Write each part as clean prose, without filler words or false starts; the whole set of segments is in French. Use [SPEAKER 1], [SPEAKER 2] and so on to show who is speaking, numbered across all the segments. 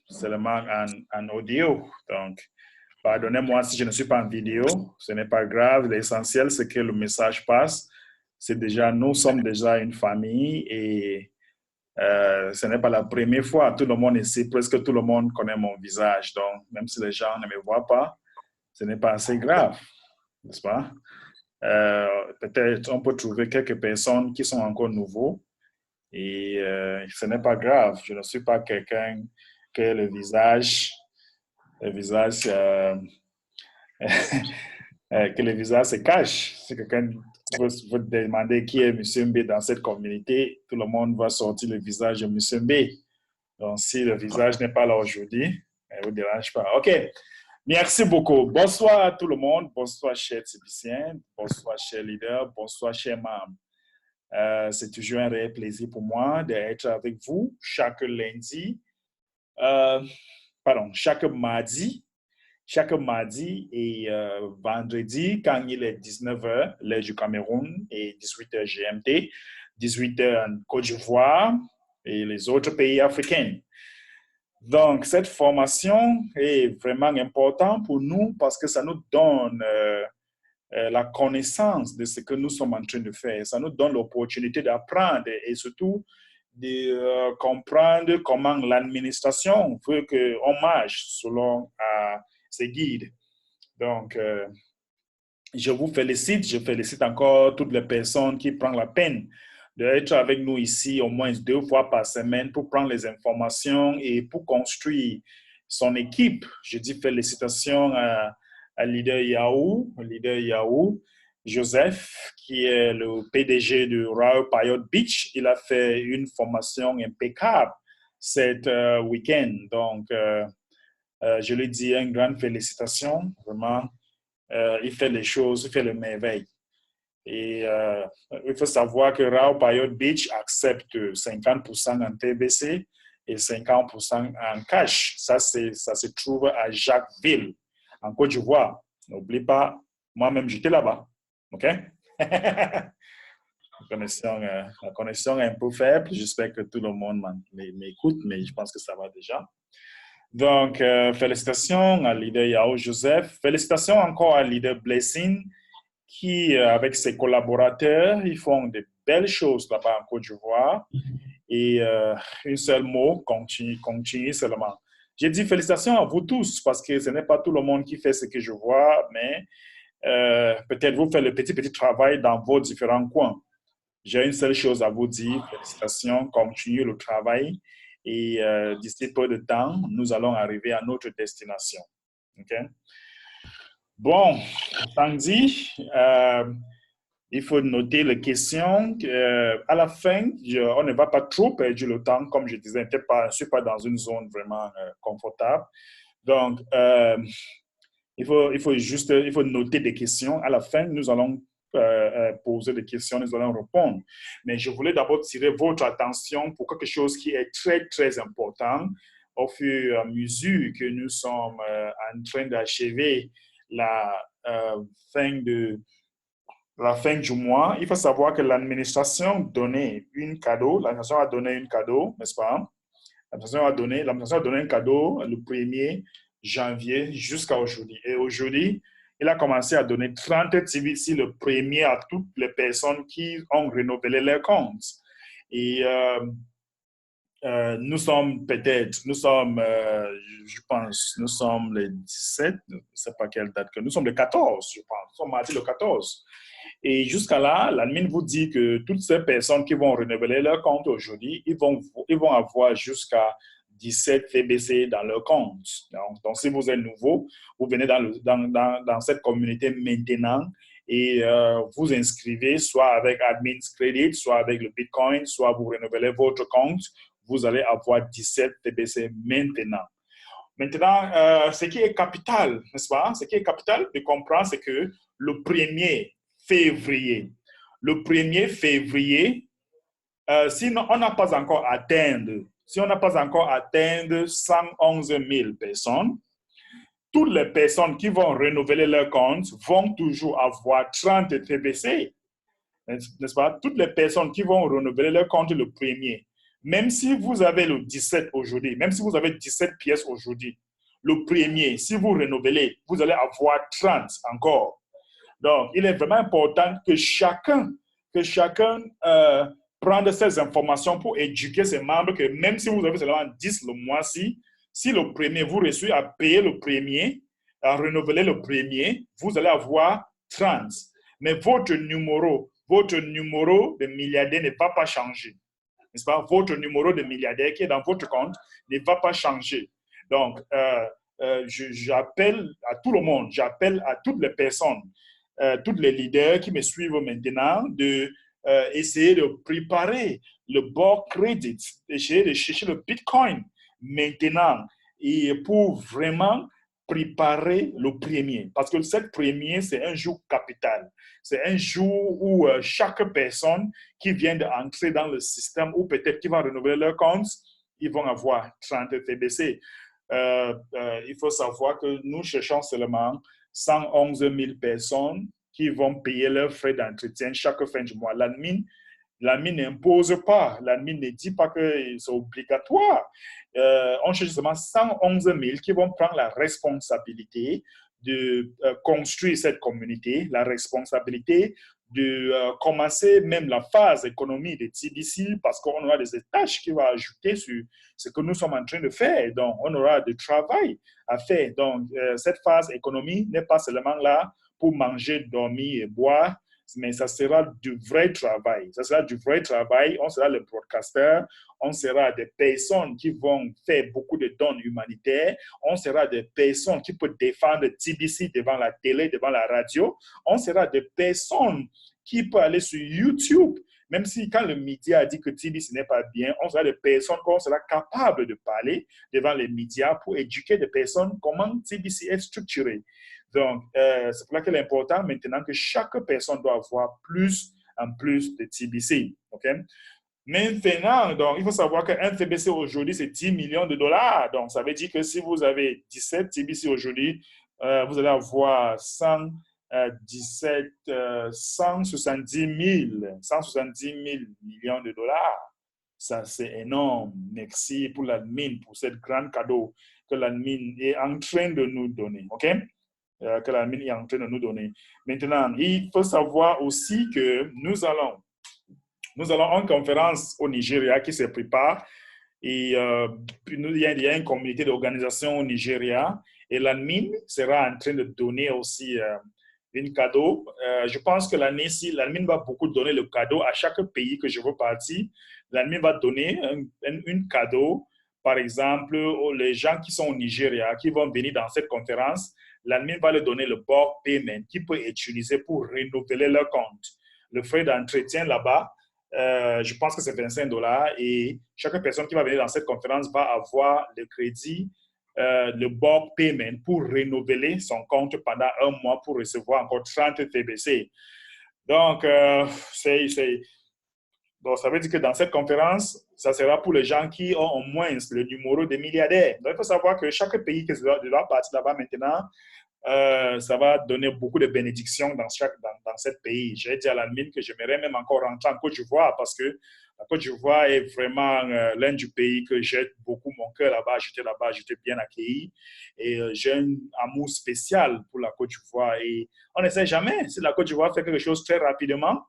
[SPEAKER 1] seulement en audio. Donc, pardonnez-moi si je ne suis pas en vidéo, ce n'est pas grave. L'essentiel, c'est que le message passe. Nous sommes déjà une famille et ce n'est pas la première fois. Tout le monde ici, presque tout le monde connaît mon visage. Donc, même si les gens ne me voient pas, ce n'est pas assez grave, n'est-ce pas? Peut-être on peut trouver quelques personnes qui sont encore nouveaux et ce n'est pas grave. Je ne suis pas quelqu'un que le visage que le visage se cache. Si quelqu'un vous demander qui est M. B dans cette communauté, tout le monde va sortir le visage de M. B. Donc, si le visage n'est pas là aujourd'hui, ne vous dérange pas. OK. Merci beaucoup. Bonsoir à tout le monde. Bonsoir, chers Tibiciens. Bonsoir, chers leaders. Bonsoir, chers membres. C'est toujours un réel plaisir pour moi d'être avec vous chaque mardi et vendredi quand il est 19h, l'heure du Cameroun, et 18h GMT, 18h en Côte d'Ivoire et les autres pays africains. Donc, cette formation est vraiment importante pour nous parce que ça nous donne la connaissance de ce que nous sommes en train de faire. Ça nous donne l'opportunité d'apprendre et surtout de comprendre comment l'administration veut qu'on marche selon ses guides. Donc, je vous félicite. Je félicite encore toutes les personnes qui prennent la peine d'être avec nous ici au moins 2 fois par semaine pour prendre les informations et pour construire son équipe. Je dis félicitations à leader Yahoo, Joseph, qui est le PDG de Royal Payot Beach. Il a fait une formation impeccable cet week-end. Donc, je lui dis une grande félicitation. Vraiment, il fait les choses, il fait les merveilles. Et il faut savoir que Royal Payot Beach accepte 50% en TBC et 50% en cash. Ça se trouve à Jacquesville, en Côte d'Ivoire. N'oublie pas, moi-même, j'étais là-bas. OK? La connexion est un peu faible. J'espère que tout le monde m'écoute, mais je pense que ça va déjà. Donc, félicitations à leader Yao Joseph. Félicitations encore à leader Blessing, qui, avec ses collaborateurs, ils font de belles choses là-bas en Côte d'Ivoire. Et un seul mot, continue seulement. J'ai dit félicitations à vous tous, parce que ce n'est pas tout le monde qui fait ce que je vois, mais peut-être vous faites le petit travail dans vos différents coins. J'ai une seule chose à vous dire, félicitations, continuez le travail. Et d'ici peu de temps, nous allons arriver à notre destination. OK? Bon, étant dit, il faut noter les questions. À la fin, on ne va pas trop perdre le temps. Comme je disais, je ne suis pas dans une zone vraiment confortable. Donc, il faut noter des questions. À la fin, nous allons poser des questions, nous allons répondre. Mais je voulais d'abord tirer votre attention pour quelque chose qui est très, très important au fur et à mesure que nous sommes en train d'achever la fin du mois. Il faut savoir que l'administration a donné un cadeau, n'est-ce pas? L'administration a donné un cadeau le 1er janvier jusqu'à aujourd'hui. Et aujourd'hui, il a commencé à donner 30 TVC le 1er à toutes les personnes qui ont renouvelé leur compte. Et nous sommes, je pense, nous sommes le 17, je ne sais pas quelle date que nous sommes le 14, je pense. Nous sommes mardi le 14. Et jusqu'à là, l'admin vous dit que toutes ces personnes qui vont renouveler leur compte aujourd'hui, ils vont avoir jusqu'à 17 TBC dans leur compte. Donc, si vous êtes nouveau, vous venez dans cette communauté maintenant et vous inscrivez soit avec Admin's Credit, soit avec le Bitcoin, soit vous renouvelez votre compte, vous allez avoir 17 TBC maintenant. Maintenant, ce qui est capital, n'est-ce pas? Ce qui est capital de comprendre, c'est que le 1er février, si on n'a pas encore atteint 111 000 personnes, toutes les personnes qui vont renouveler leur compte vont toujours avoir 30 TBC. N'est-ce pas? Toutes les personnes qui vont renouveler leur compte le 1er Même si vous avez le 17 aujourd'hui, même si vous avez 17 pièces aujourd'hui, le premier, si vous renouvelez, vous allez avoir 30 encore. Donc, il est vraiment important que chacun prenne ces informations pour éduquer ses membres, que même si vous avez seulement 10 le mois-ci, si le premier, vous réussissez à payer le premier, à renouveler le premier, vous allez avoir 30. Mais votre numéro de milliardaire ne va pas changer. N'est-ce pas? Votre numéro de milliardaire qui est dans votre compte ne va pas changer. Donc, j'appelle à tout le monde, j'appelle à toutes les personnes, tous les leaders qui me suivent maintenant, de essayer de préparer le bord crédit, essayer de chercher le Bitcoin maintenant, et pour vraiment préparer le premier. Parce que cette premier, c'est un jour capital. C'est un jour où chaque personne qui vient d'entrer dans le système ou peut-être qui va renouveler leur compte, ils vont avoir 30 TBC. Il faut savoir que nous cherchons seulement 111 000 personnes qui vont payer leurs frais d'entretien chaque fin du mois. L'admin n'impose pas, l'admin ne dit pas que c'est obligatoire. On cherche seulement 111 000 qui vont prendre la responsabilité de construire cette communauté, la responsabilité de commencer même la phase économie de TBC parce qu'on aura des tâches qui vont ajouter sur ce que nous sommes en train de faire. Donc, on aura du travail à faire. Donc, cette phase économie n'est pas seulement là pour manger, dormir et boire, mais ça sera du vrai travail. Ça sera du vrai travail. On sera les broadcasters, on sera des personnes qui vont faire beaucoup de dons humanitaires, on sera des personnes qui peuvent défendre TBC devant la télé, devant la radio, on sera des personnes qui peuvent aller sur YouTube, même si quand le média a dit que TBC n'est pas bien, on sera des personnes qu'on sera capable de parler devant les médias pour éduquer des personnes comment TBC est structuré. Donc, c'est pour ça qu'il est important maintenant que chaque personne doit avoir plus en plus de TBC. Okay? Maintenant, donc, il faut savoir qu'un TBC aujourd'hui, c'est 10 millions de dollars. Donc, ça veut dire que si vous avez 17 TBC aujourd'hui, vous allez avoir 170 000 millions de dollars. Ça, c'est énorme. Merci pour l'admin, pour ce grand cadeau que l'admin est en train de nous donner. OK? Que l'admin est en train de nous donner. Maintenant, il faut savoir aussi que nous allons à une conférence au Nigeria qui se prépare et il y a une communauté d'organisation au Nigeria et l'admin sera en train de donner aussi un cadeau. Je pense que l'année-ci, l'admin va beaucoup donner le cadeau à chaque pays que je veux partir. L'admin va donner un cadeau, par exemple, les gens qui sont au Nigeria, qui vont venir dans cette conférence. L'admin va leur donner le bulk payment qu'ils peuvent utiliser pour renouveler leur compte. Le frais d'entretien là-bas, je pense que c'est 25 dollars et chaque personne qui va venir dans cette conférence va avoir le crédit, le bulk payment pour renouveler son compte pendant un mois pour recevoir encore 30 TBC. Donc, donc, ça veut dire que dans cette conférence, ça sera pour les gens qui ont au moins le numéro de milliardaires. Donc, il faut savoir que chaque pays qui doit partir là-bas maintenant, ça va donner beaucoup de bénédictions dans ce pays. J'ai dit à l'admin que j'aimerais même encore rentrer en Côte d'Ivoire parce que la Côte d'Ivoire est vraiment l'un du pays que j'aide beaucoup mon cœur là-bas. J'étais bien accueilli et j'ai un amour spécial pour la Côte d'Ivoire. Et on ne sait jamais si la Côte d'Ivoire fait quelque chose très rapidement.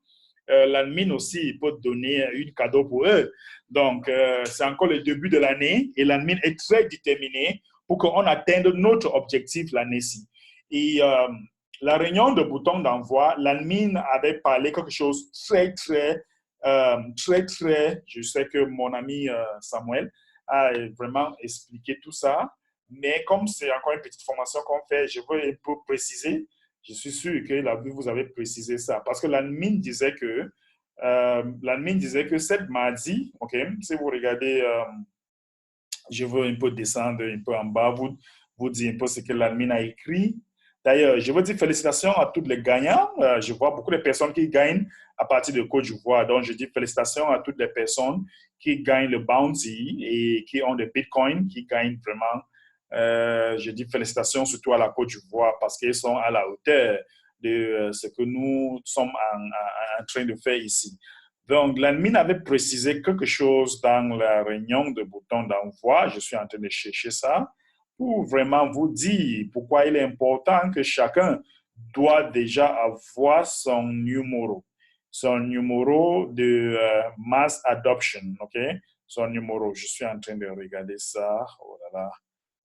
[SPEAKER 1] L'admin aussi peut donner un cadeau pour eux. Donc, c'est encore le début de l'année et l'admin est très déterminé pour qu'on atteigne notre objectif l'année-ci. Et la réunion de bouton d'envoi, l'admin avait parlé quelque chose très, je sais que mon ami Samuel a vraiment expliqué tout ça, mais comme c'est encore une petite formation qu'on fait, je veux un peu préciser. Je suis sûr que vous avez précisé ça, parce que l'admin disait que cette mardi, ok, si vous regardez, je veux un peu descendre un peu en bas, vous dire un peu ce que l'admin a écrit. D'ailleurs, je veux dire félicitations à tous les gagnants. Je vois beaucoup de personnes qui gagnent à partir de Côte d'Ivoire. Donc, je dis félicitations à toutes les personnes qui gagnent le bounty et qui ont des bitcoins, qui gagnent vraiment. Je dis félicitations surtout à la Côte d'Ivoire parce qu'ils sont à la hauteur de ce que nous sommes en train de faire ici. Donc, l'admin avait précisé quelque chose dans la réunion de bouton d'envoi. Je suis en train de chercher ça pour vraiment vous dire pourquoi il est important que chacun doit déjà avoir son numéro de mass adoption, OK? Son numéro. Je suis en train de regarder ça. Oh là là.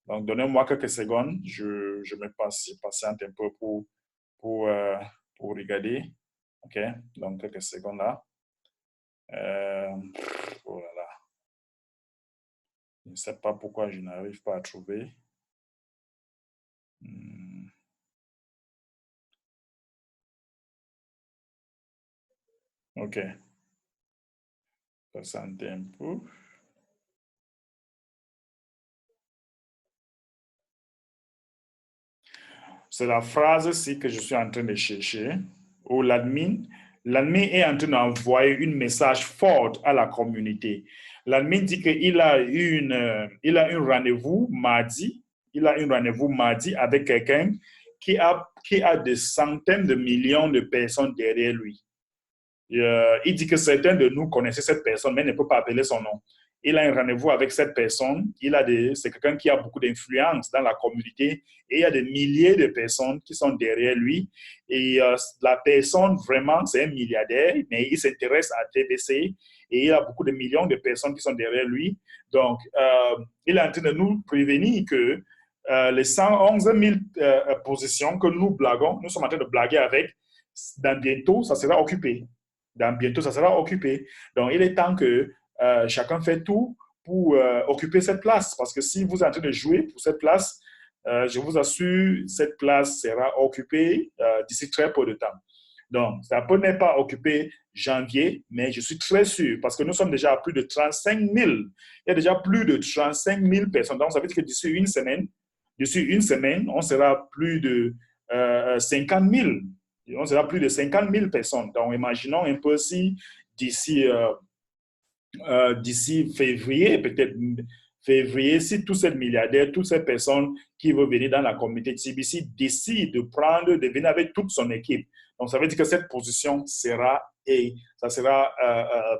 [SPEAKER 1] Donc, donnez-moi quelques secondes. Je me patiente un peu pour, euh, pour regarder. OK? Donc, quelques secondes là. Oh là là. Je ne sais pas pourquoi je n'arrive pas à trouver. OK. Patientez un peu. C'est la phrase-ci que je suis en train de chercher, où l'admin est en train d'envoyer un message fort à la communauté. L'admin dit qu'il a il a un rendez-vous mardi, avec quelqu'un qui a des centaines de millions de personnes derrière lui. Il dit que certains de nous connaissaient cette personne, mais ne peut pas appeler son nom. Il a un rendez-vous avec cette personne. C'est quelqu'un qui a beaucoup d'influence dans la communauté et il y a des milliers de personnes qui sont derrière lui. Et la personne, vraiment, c'est un milliardaire, mais il s'intéresse à TBC et il y a beaucoup de millions de personnes qui sont derrière lui. Donc, il est en train de nous prévenir que les 111 000 positions que nous blaguons, nous sommes en train de blaguer avec, dans bientôt, ça sera occupé. Bientôt, ça sera occupé. Donc, il est temps que chacun fait tout pour occuper cette place. Parce que si vous êtes en train de jouer pour cette place, je vous assure, cette place sera occupée d'ici très peu de temps. Donc, ça peut n'est pas occupé janvier, mais je suis très sûr, parce que nous sommes déjà à plus de 35 000. Il y a déjà plus de 35 000 personnes. Donc, ça veut dire que d'ici une semaine, on sera plus de 50 000. On sera plus de 50 000 personnes. Donc, imaginons un peu si d'ici février, peut-être février, si tous ces milliardaires, toutes ces personnes qui veulent venir dans la communauté TBC décident de venir avec toute son équipe. Donc, ça veut dire que cette position sera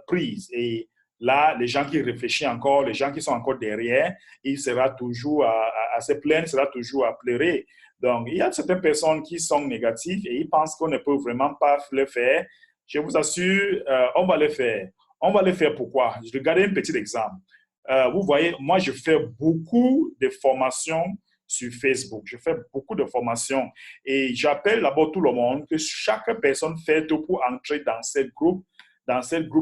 [SPEAKER 1] prise. Et là, les gens qui réfléchissent encore, les gens qui sont encore derrière, il sera toujours à se plaindre, il sera toujours à pleurer. Donc, il y a certaines personnes qui sont négatives et ils pensent qu'on ne peut vraiment pas le faire. Je vous assure, on va le faire. On va le faire pourquoi? Je vais garder un petit exemple. Vous voyez, moi, je fais beaucoup de formations sur Facebook. Je fais beaucoup de formations et j'appelle d'abord tout le monde que chaque personne fait tout pour entrer dans ce groupe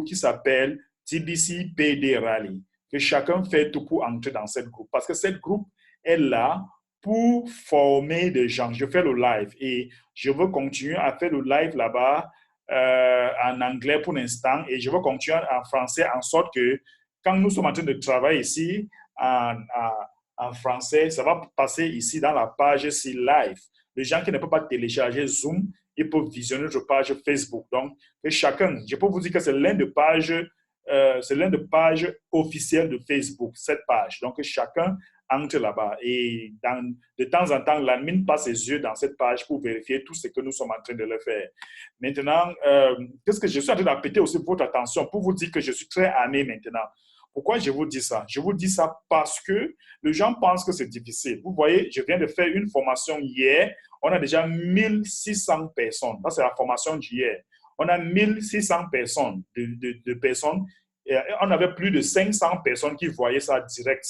[SPEAKER 1] qui s'appelle TBC PD Rally. Que chacun fait tout pour entrer dans ce groupe parce que ce groupe est là pour former des gens. Je fais le live et je veux continuer à faire le live là-bas en anglais pour l'instant et je veux continuer en français en sorte que quand nous sommes en train de travailler ici en français, ça va passer ici dans la page ici live. Les gens qui ne peuvent pas télécharger Zoom, ils peuvent visionner notre page Facebook. Donc, chacun, je peux vous dire que c'est l'un des pages officielles de Facebook, cette page. Donc, chacun entre là-bas. Et de temps en temps, l'admin passe ses yeux dans cette page pour vérifier tout ce que nous sommes en train de le faire. Maintenant, qu'est-ce que je suis en train d'appeler aussi votre attention pour vous dire que je suis très armé maintenant. Pourquoi je vous dis ça? Je vous dis ça parce que les gens pensent que c'est difficile. Vous voyez, je viens de faire une formation hier. On a déjà 1600 personnes. Ça, c'est la formation d'hier. On a 1600 personnes, de personnes. Et on avait plus de 500 personnes qui voyaient ça direct.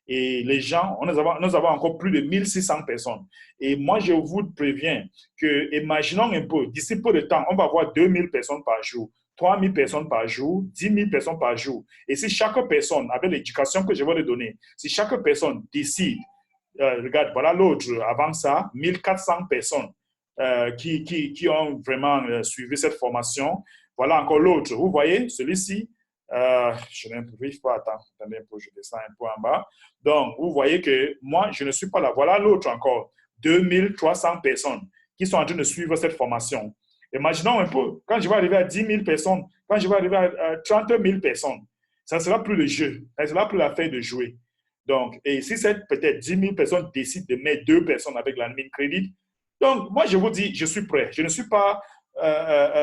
[SPEAKER 1] Et les gens, nous avons encore plus de 1600 personnes. Et moi, je vous préviens que, imaginons un peu, d'ici peu de temps, on va avoir 2000 personnes par jour. 3 000 personnes par jour, 10 000 personnes par jour. Et si chaque personne, avec l'éducation que je vais lui donner, si chaque personne décide, regarde, voilà l'autre, avant ça, 1400 personnes qui ont vraiment suivi cette formation. Voilà encore l'autre. Vous voyez, celui-ci, je n'imprime pas, attendez un peu, je descends un peu en bas. Donc, vous voyez que moi, je ne suis pas là. Voilà l'autre encore, 2300 personnes qui sont en train de suivre cette formation. Imaginons un peu, quand je vais arriver à 10 000 personnes, quand je vais arriver à 30 000 personnes, ça ne sera plus le jeu, ça ne sera plus l'affaire de jouer. Donc, et si c'est peut-être 10 000 personnes décident de mettre 2 personnes avec l'admin crédit, donc moi je vous dis, je suis prêt. Je ne suis pas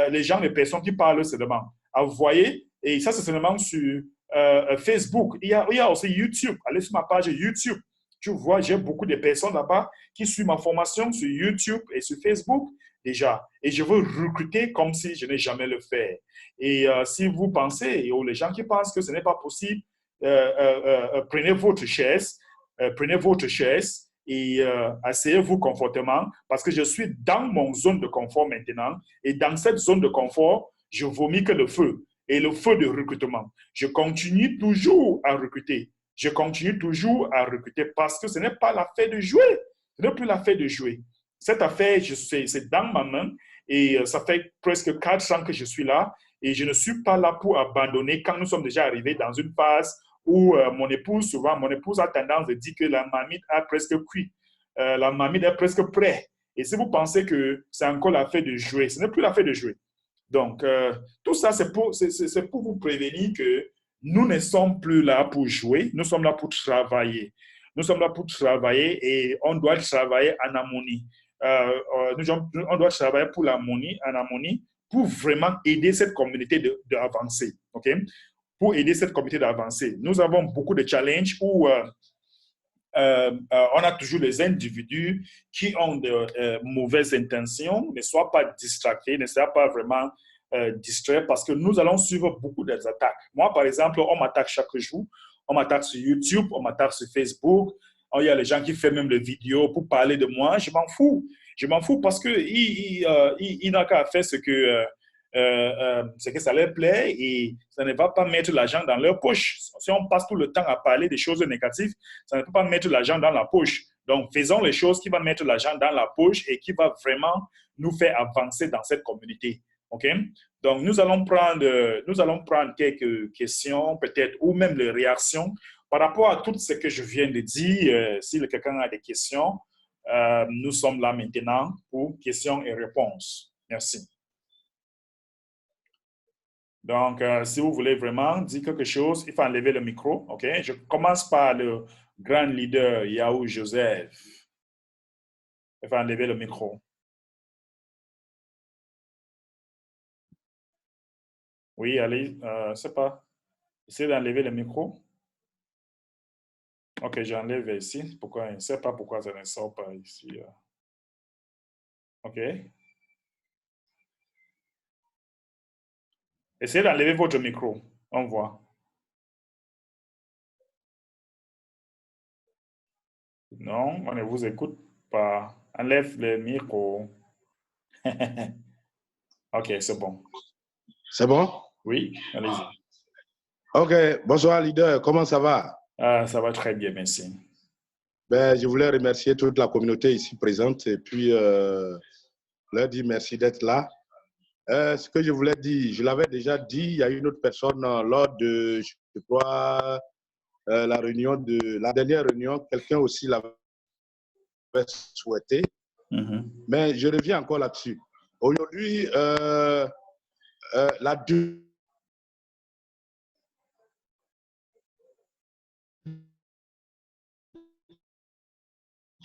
[SPEAKER 1] les gens, les personnes qui parlent seulement. vous voyez, et ça, c'est seulement sur Facebook. Il y a aussi YouTube. Allez sur ma page YouTube. Tu vois, j'ai beaucoup de personnes là-bas qui suivent ma formation sur YouTube et sur Facebook déjà. Et je veux recruter comme si je n'ai jamais le fait. Et si vous pensez, ou les gens qui pensent que ce n'est pas possible, prenez votre chaise et asseyez-vous confortablement parce que je suis dans mon zone de confort maintenant. Et dans cette zone de confort, je vomis que le feu et le feu de recrutement. Je continue toujours à recruter. Je continue toujours à recruter parce que ce n'est pas l'affaire de jouer. Ce n'est plus l'affaire de jouer. Cette affaire, c'est dans ma main et ça fait presque 4 ans que je suis là et je ne suis pas là pour abandonner quand nous sommes déjà arrivés dans une phase où mon épouse a tendance à dire que la marmite a presque cuit. La marmite est presque prête. Et si vous pensez que c'est encore l'affaire de jouer, ce n'est plus l'affaire de jouer. Donc, tout ça, c'est pour vous prévenir que nous ne sommes plus là pour jouer, nous sommes là pour travailler. Nous sommes là pour travailler et on doit travailler en harmonie. On doit travailler pour l'harmonie, en harmonie, pour vraiment aider cette communauté d'avancer. OK? Pour aider cette communauté d'avancer. Nous avons beaucoup de challenges où on a toujours les individus qui ont de mauvaises intentions, ne soient pas distractés, ne soient pas vraiment distraits parce que nous allons suivre beaucoup des attaques. Moi, par exemple, on m'attaque chaque jour. On m'attaque sur YouTube, on m'attaque sur Facebook. Il y a les gens qui font même des vidéos pour parler de moi. Je m'en fous. Je m'en fous parce qu'il n'a qu'à faire ce que ça leur plaît et ça ne va pas mettre l'argent dans leur poche. Si on passe tout le temps à parler des choses négatives, ça ne peut pas mettre l'argent dans la poche. Donc, faisons les choses qui vont mettre l'argent dans la poche et qui vont vraiment nous faire avancer dans cette communauté. OK? Donc, nous allons prendre quelques questions, peut-être, ou même les réactions par rapport à tout ce que je viens de dire. Si quelqu'un a des questions, nous sommes là maintenant pour questions et réponses. Merci. Donc, si vous voulez vraiment dire quelque chose, il faut enlever le micro. OK? Je commence par le grand leader Yahoo Joseph. Il faut enlever le micro. Oui, allez, c'est pas. Essayez d'enlever le micro. OK, j'enlève ici. Pourquoi? Je ne sais pas pourquoi ça ne sort pas ici. OK. Essayez d'enlever votre micro. On voit. Non, on ne vous écoute pas. Enlève le micro. OK, c'est bon.
[SPEAKER 2] C'est bon?
[SPEAKER 1] Oui, allez-y.
[SPEAKER 2] OK, bonsoir leader, comment ça va?
[SPEAKER 1] Ça va très bien, merci.
[SPEAKER 2] Ben, je voulais remercier toute la communauté ici présente et puis leur dire merci d'être là. Ce que je voulais dire, je l'avais déjà dit, il y a une autre personne lors de, je crois, la dernière réunion, quelqu'un aussi l'avait souhaité, mais je reviens encore là-dessus. Aujourd'hui, la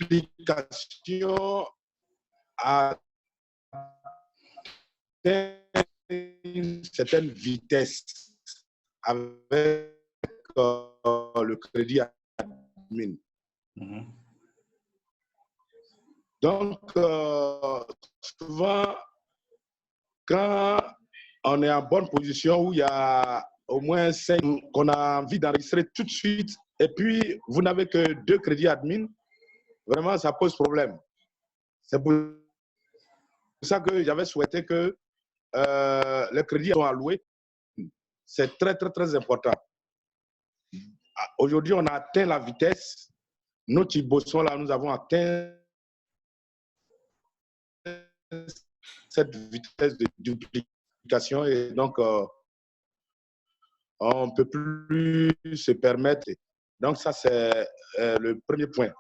[SPEAKER 2] duplication a une certaine vitesse avec le crédit admin. Donc, souvent, quand on est en bonne position où il y a au moins 5 qu'on a envie d'enregistrer tout de suite, et puis vous n'avez que 2 crédits admin, vraiment, ça pose problème. C'est pour ça que j'avais souhaité que les crédits soient alloués. C'est très, très, très important. Aujourd'hui, on a atteint la vitesse. Nous qui bossons là, nous avons atteint cette vitesse de duplication et donc on ne peut plus se permettre. Donc ça, c'est le premier point.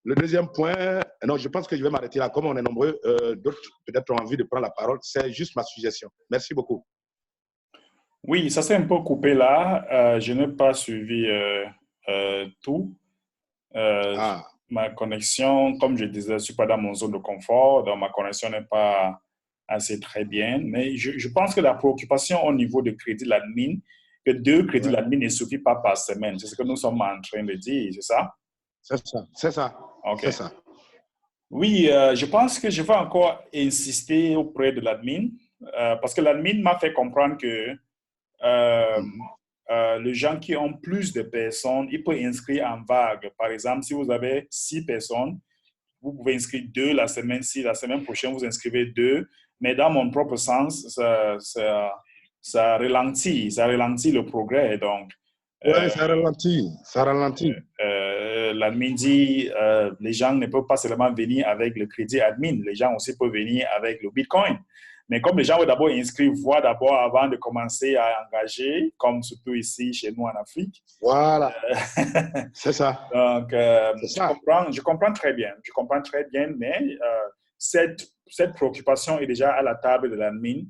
[SPEAKER 2] Le deuxième point, non, je pense que je vais m'arrêter là. Comme on est nombreux, d'autres peut-être ont envie de prendre la parole. C'est juste ma suggestion. Merci beaucoup.
[SPEAKER 1] Oui, ça s'est un peu coupé là. Je n'ai pas suivi tout. Ma connexion, comme je disais, je ne suis pas dans mon zone de confort, donc ma connexion n'est pas Ah, c'est très bien. Mais je pense que la préoccupation au niveau de crédit l'admin, que 2 crédits
[SPEAKER 2] Ouais.
[SPEAKER 1] l'admin ne suffit pas par semaine. C'est ce que nous sommes en train de dire, c'est ça?
[SPEAKER 2] C'est ça, c'est ça,
[SPEAKER 1] OK.
[SPEAKER 2] c'est ça.
[SPEAKER 1] Oui, je pense que je vais encore insister auprès de l'admin parce que l'admin m'a fait comprendre que euh, les gens qui ont plus de personnes, ils peuvent inscrire en vague. Par exemple, si vous avez 6 personnes, vous pouvez inscrire 2 la semaine-ci, la semaine prochaine, vous inscrivez 2. Mais dans mon propre sens, ça ralentit le progrès. Donc,
[SPEAKER 2] Ouais, ça ralentit, ça ralentit.
[SPEAKER 1] l'admin dit les gens ne peuvent pas seulement venir avec le crédit admin, les gens aussi peuvent venir avec le Bitcoin. Mais comme les gens veulent d'abord inscrire, voir d'abord avant de commencer à engager, comme surtout ici chez nous en Afrique.
[SPEAKER 2] Voilà, c'est ça,
[SPEAKER 1] Donc,
[SPEAKER 2] c'est ça.
[SPEAKER 1] je comprends très bien. Je comprends très bien, mais cette préoccupation est déjà à la table de l'admin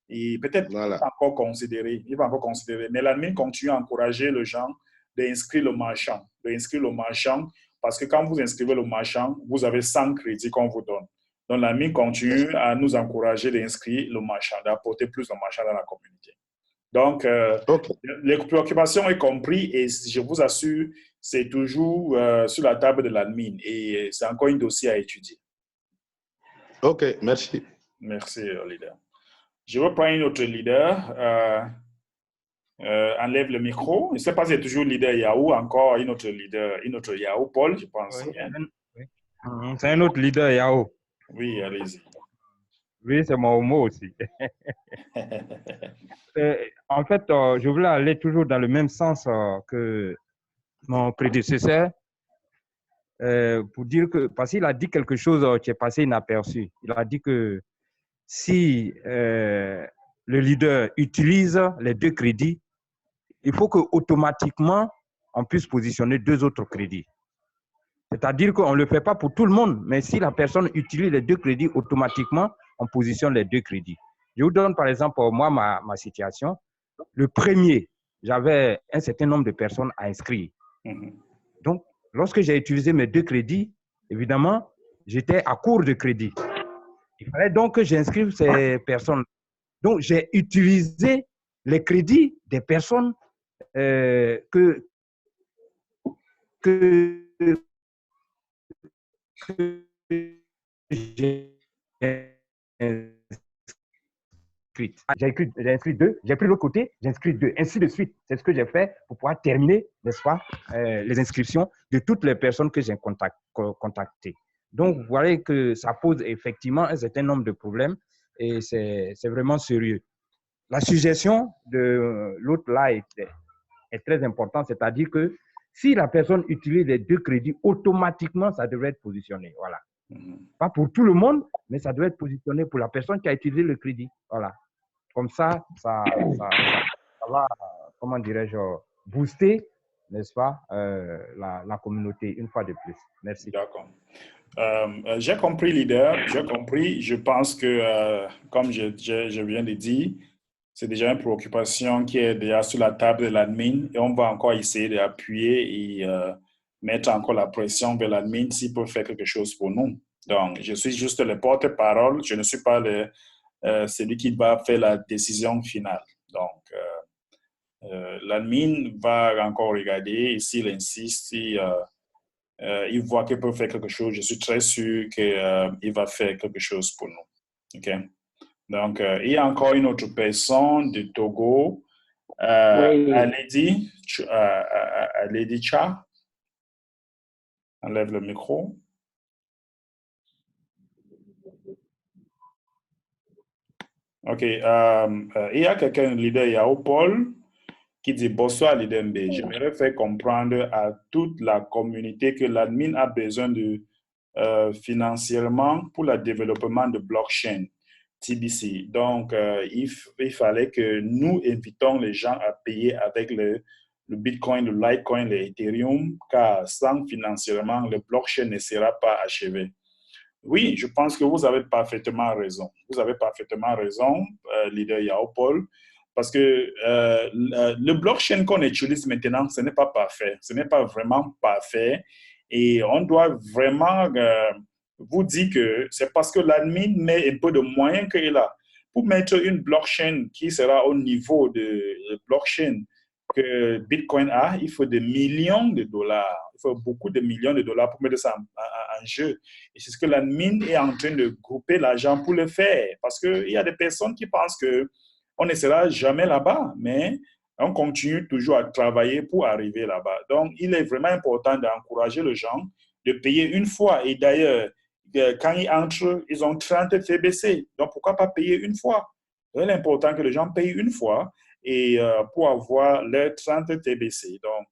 [SPEAKER 1] et peut-être
[SPEAKER 2] Voilà.
[SPEAKER 1] il va encore considérer. Mais l'admin continue à encourager les gens d'inscrire le marchand, parce que quand vous inscrivez le marchand, vous avez 100 crédits qu'on vous donne. Donc, l'admin continue à nous encourager d'inscrire le marchand, d'apporter plus de marchands dans la communauté. Donc,
[SPEAKER 2] OK,
[SPEAKER 1] les préoccupations est compris et je vous assure, c'est toujours sur la table de l'admin et c'est encore un dossier à étudier.
[SPEAKER 2] OK, merci.
[SPEAKER 1] Merci, leader. Je vais prendre une autre leader. Enlève le micro. Je ne sais pas si c'est toujours leader Yahoo, encore une autre leader, une autre Yahoo, Paul, je pense.
[SPEAKER 3] Oui,
[SPEAKER 1] Bien.
[SPEAKER 3] oui. C'est un autre leader Yahoo.
[SPEAKER 1] Oui, allez-y.
[SPEAKER 3] Oui, c'est mon mot aussi. En fait, je voulais aller toujours dans le même sens que mon prédécesseur pour dire que, parce qu'il a dit quelque chose qui est passé inaperçu. Il a dit que si le leader utilise les 2 crédits, il faut qu'automatiquement, on puisse positionner 2 autres crédits. C'est-à-dire qu'on ne le fait pas pour tout le monde, mais si la personne utilise les 2 crédits, automatiquement, on positionne les 2 crédits. Je vous donne par exemple, moi, ma situation. Le premier, j'avais un certain nombre de personnes à inscrire. Donc, lorsque j'ai utilisé mes 2 crédits, évidemment, j'étais à court de crédit. Il fallait donc que j'inscrive ces personnes. Donc, j'ai utilisé les crédits des personnes que j'ai inscrites. J'ai inscrit 2, j'ai pris l'autre côté, j'ai inscrit 2, ainsi de suite. C'est ce que j'ai fait pour pouvoir terminer, n'est-ce pas, les inscriptions de toutes les personnes que j'ai contactées. Donc, vous voyez que ça pose effectivement un certain nombre de problèmes et c'est vraiment sérieux. La suggestion de l'autre là est très importante, c'est-à-dire que si la personne utilise les 2 crédits, automatiquement, ça devrait être positionné. Voilà. Pas pour tout le monde, mais ça doit être positionné pour la personne qui a utilisé le crédit. Voilà. Comme ça va, comment dirais-je, booster, n'est-ce pas, la communauté une fois de plus. Merci.
[SPEAKER 1] D'accord. J'ai compris, leader. J'ai compris. Je pense que, comme je viens de dire, c'est déjà une préoccupation qui est déjà sur la table de l'admin et on va encore essayer d'appuyer et mettre encore la pression vers l'admin s'il peut faire quelque chose pour nous. Donc, je suis juste le porte-parole. Je ne suis pas celui qui va faire la décision finale. Donc, l'admin va encore regarder et s'il insiste, il voit qu'il peut faire quelque chose, je suis très sûr qu'il va faire quelque chose pour nous. OK? Donc, il y a encore une autre personne de Togo,
[SPEAKER 4] Oui,
[SPEAKER 1] Aledi Cha. Enlève le micro. OK. Il y a quelqu'un, leader Yao Paul, qui dit bonsoir, leader MB. J'aimerais faire comprendre à toute la communauté que l'admin a besoin de financièrement pour le développement de blockchain TBC. Donc, il fallait que nous invitons les gens à payer avec le Bitcoin, le Litecoin, le Ethereum, car sans financièrement, le blockchain ne sera pas achevé. Oui, je pense que vous avez parfaitement raison. Vous avez parfaitement raison, leader Yao Paul, parce que le blockchain qu'on utilise maintenant, ce n'est pas parfait. Ce n'est pas vraiment parfait. Et on doit vraiment vous dit que c'est parce que l'admin met un peu de moyens qu'il a. Pour mettre une blockchain qui sera au niveau de blockchain que Bitcoin a, il faut des millions de dollars. Il faut beaucoup de millions de dollars pour mettre ça en jeu. Et c'est ce que l'admin est en train de grouper l'argent pour le faire. Parce qu'il y a des personnes qui pensent qu'on ne sera jamais là-bas, mais on continue toujours à travailler pour arriver là-bas. Donc, il est vraiment important d'encourager les gens de payer une fois. Et d'ailleurs, quand ils entrent, ils ont 30 TBC. Donc, pourquoi pas payer une fois? Il est important que les gens payent une fois et pour avoir leurs 30 TBC. Donc,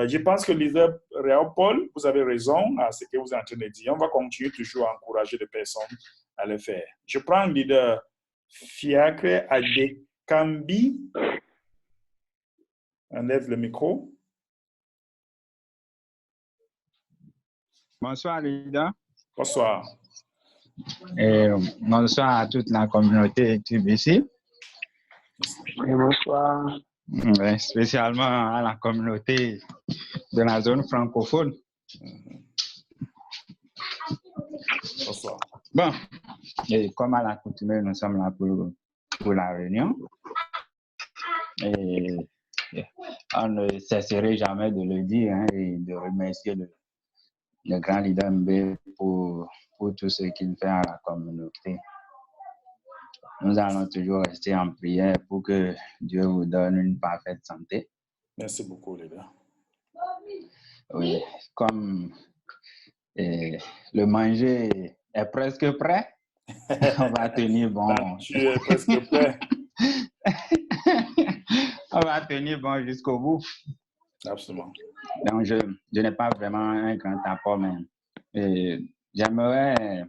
[SPEAKER 1] je pense que leader Réal Paul, vous avez raison à ce que vous êtes en train de dire. On va continuer toujours à encourager les personnes à le faire. Je prends le leader Fiacre Adekambi. Enlève le micro.
[SPEAKER 4] Bonsoir, leader.
[SPEAKER 1] Bonsoir.
[SPEAKER 4] Et bonsoir à toute la communauté TBC.
[SPEAKER 5] Et bonsoir.
[SPEAKER 4] Spécialement à la communauté de la zone francophone.
[SPEAKER 1] Bonsoir.
[SPEAKER 4] Bon, et comme à l'accoutumée, nous sommes là pour la réunion. Et on ne cesserait jamais de le dire et de remercier le grand leader Mbé pour tout ce qu'il fait à la communauté. Nous allons toujours rester en prière pour que Dieu vous donne une parfaite santé.
[SPEAKER 1] Merci beaucoup, leader.
[SPEAKER 4] Oui, comme le manger est presque prêt, on va tenir bon.
[SPEAKER 1] Tu es presque prêt.
[SPEAKER 4] On va tenir bon jusqu'au bout.
[SPEAKER 1] Absolument.
[SPEAKER 4] Donc, je n'ai pas vraiment un grand apport, mais j'aimerais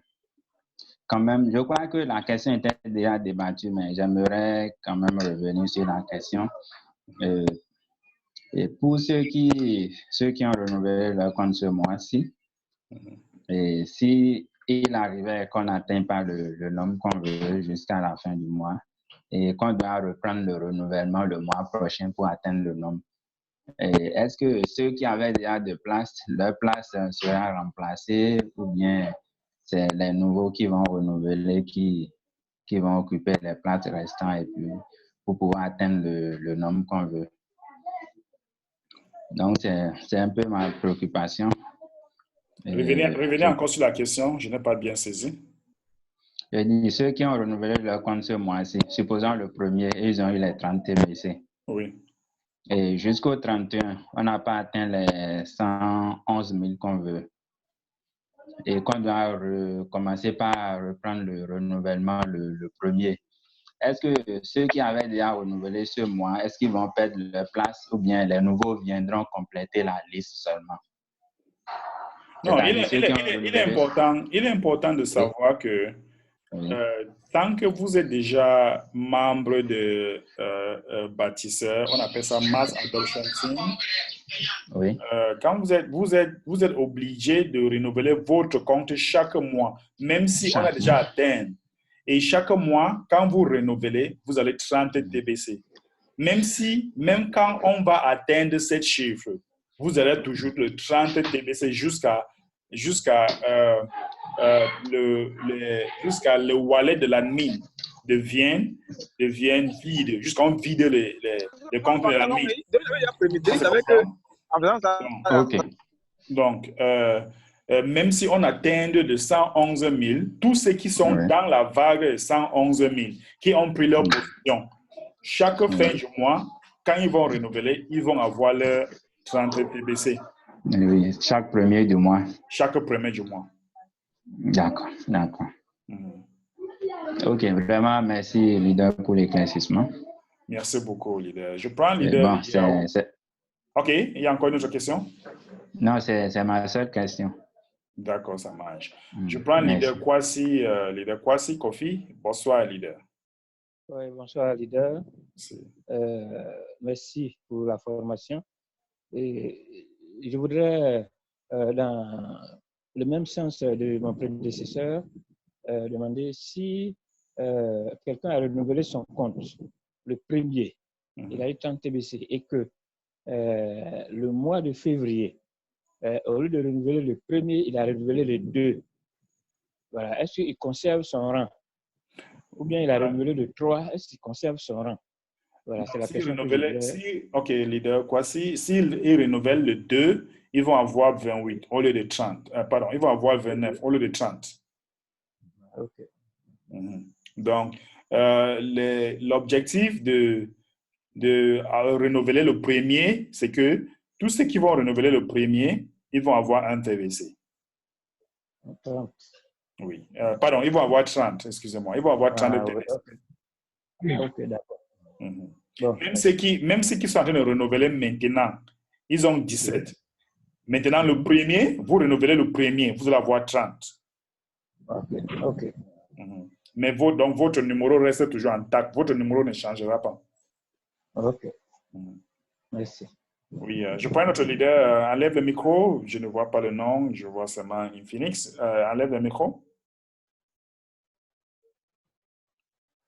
[SPEAKER 4] quand même, je crois que la question était déjà débattue, mais j'aimerais quand même revenir sur la question. Et pour ceux qui ont renouvelé leur compte ce mois-ci, et si il arrivait qu'on n'atteint pas le nombre qu'on veut jusqu'à la fin du mois, et qu'on doit reprendre le renouvellement le mois prochain pour atteindre le nombre, est-ce que ceux qui avaient déjà de place, leur place sera remplacée ou bien c'est les nouveaux qui vont renouveler, qui vont occuper les places restantes et puis pour pouvoir atteindre le nombre qu'on veut? Donc, c'est un peu ma préoccupation.
[SPEAKER 1] Revenez encore sur la question, je n'ai pas bien saisi.
[SPEAKER 4] Je dis, ceux qui ont renouvelé leur compte ce mois-ci, supposons le premier, ils ont eu les 30 TBC.
[SPEAKER 1] Oui.
[SPEAKER 4] Et jusqu'au 31, on n'a pas atteint les 111 000 qu'on veut. Et qu'on doit commencer par reprendre le renouvellement le premier. Est-ce que ceux qui avaient déjà renouvelé ce mois, est-ce qu'ils vont perdre leur place ou bien les nouveaux viendront compléter la liste seulement?
[SPEAKER 1] Non, il est important de savoir que tant que vous êtes déjà membre de bâtisseur, on appelle ça Mass Adoption Team.
[SPEAKER 4] Oui.
[SPEAKER 1] Quand vous êtes obligé de renouveler votre compte chaque mois, même si on a déjà atteint. Et chaque mois, quand vous renouvelez, vous allez 30 TBC. Même quand on va atteindre ce chiffre, vous allez toujours le 30 TBC jusqu'à le wallet de l'admin devienne vide, jusqu'à on vide les comptes de l'admin. Donc, même si on atteint de 111 000, tous ceux qui sont dans la vague de 111 000, qui ont pris leur position, chaque fin du mois, quand ils vont renouveler, ils vont avoir leur 30 TBC.
[SPEAKER 4] Oui, chaque premier du mois.
[SPEAKER 1] Chaque premier du mois.
[SPEAKER 4] D'accord. Ok, vraiment, merci, leader, pour l'éclaircissement.
[SPEAKER 1] Merci beaucoup, leader. Je prends leader.
[SPEAKER 4] Bon,
[SPEAKER 1] OK, il y a encore une autre question?
[SPEAKER 4] Non, c'est ma seule question.
[SPEAKER 1] D'accord, ça marche. Je prends leader Kwasi Kofi. Bonsoir, leader.
[SPEAKER 3] Oui, bonsoir, leader. Merci pour la formation. Et je voudrais, dans le même sens de mon prédécesseur, demander si quelqu'un a renouvelé son compte le premier, il a eu 30 TBC et que le mois de février, au lieu de renouveler le premier, il a renouvelé le 2.
[SPEAKER 6] Voilà. Est-ce qu'il conserve son rang? Ou bien il a renouvelé de 3, est-ce qu'il conserve son rang? Voilà, c'est la question que je voulais...
[SPEAKER 1] OK, leader, quoi. S'il renouvelle le 2, ils vont avoir 28 au lieu de 30. Pardon, ils vont avoir 29 au lieu de 30.
[SPEAKER 6] OK.
[SPEAKER 1] Donc, l'objectif de renouveler le premier, c'est que tous ceux qui vont renouveler le premier, ils vont avoir un TVC.
[SPEAKER 6] 30.
[SPEAKER 1] Oui. Pardon, ils vont avoir 30, excusez-moi. Ils vont avoir 30 de TVC.
[SPEAKER 6] OK, d'accord. Bon,
[SPEAKER 1] même ceux qui sont en train de renouveler maintenant, ils ont 17. Maintenant, le premier, vous renouvelez le premier, vous allez avoir 30.
[SPEAKER 6] OK.
[SPEAKER 1] Mais donc, votre numéro reste toujours intact. Votre numéro ne changera pas.
[SPEAKER 6] OK. Merci.
[SPEAKER 1] Oui, je prends notre leader. Enlève le micro. Je ne vois pas le nom. Je vois seulement Infinix. Enlève le micro.